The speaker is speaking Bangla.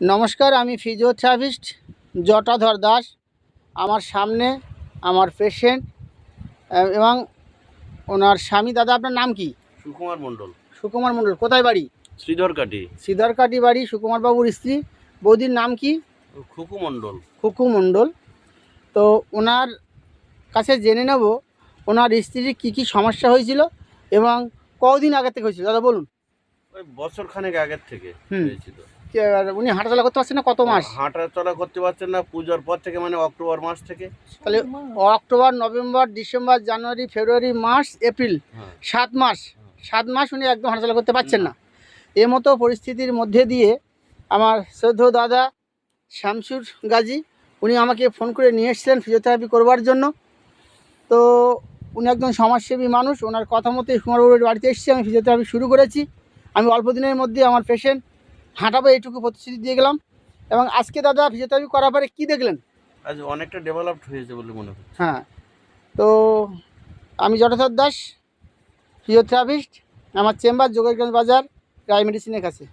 নমস্কার, আমি ফিজিওথেরাপিস্ট জটাধর দাস। আমার সামনে আমার পেশেন্ট এবং ওনার স্বামী। দাদা, আপনার নাম কি? সুকুমার মণ্ডল। সুকুমার মণ্ডল। কোথায় বাড়ি? শ্রীধরকাঠি। শ্রীধরকাঠি বাড়ি। সুকুমার বাবুর স্ত্রী বৌদির নাম কি? খুকু মণ্ডল। খুকু মণ্ডল। তো ওনার কাছে জেনে নেব ওনার স্ত্রীর কী কী সমস্যা হয়েছিল এবং কদিন আগে থেকে হয়েছিল। দাদা বলুন। ওই বছর খানেক আগের থেকে হয়েছিল। উনি হাঁটাচলা করতে পারছেন না? কত মাস হাঁটাচলা করতে পারছেন না? পুজোর পর থেকে, মানে অক্টোবর মাস থেকে। তাহলে অক্টোবর, নভেম্বর, ডিসেম্বর, জানুয়ারি, ফেব্রুয়ারি, মার্চ, এপ্রিল, 7 মাস। 7 মাস উনি একদম হাঁটাচলা করতে পারছেন না। এ মতো পরিস্থিতির মধ্যে দিয়ে আমার শ্রদ্ধেয় দাদা শামসুর গাজী উনি আমাকে ফোন করে নিয়ে এসেছিলেন ফিজিওথেরাপি করবার জন্য। তো উনি একজন সমাজসেবী মানুষ। ওনার কথা মতো কুমারবাবুর বাড়িতে এসেছি, আমি ফিজিওথেরাপি শুরু করেছি। আমি অল্প দিনের মধ্যে আমার পেশেন্ট হাঁটাবো এইটুকু প্রতিশ্রুতি দিয়ে গেলাম। এবং আজকে দাদা ফিজিওথেরাপি করার পরে কী দেখলেন? আজ অনেকটা ডেভেলপড হয়েছে বলে মনে হচ্ছে। হ্যাঁ, তো আমি জটাধর দাস, ফিজিওথেরাপিস্ট। আমার চেম্বার যোগেশগঞ্জ বাজার, রায় মেডিসিনের কাছে।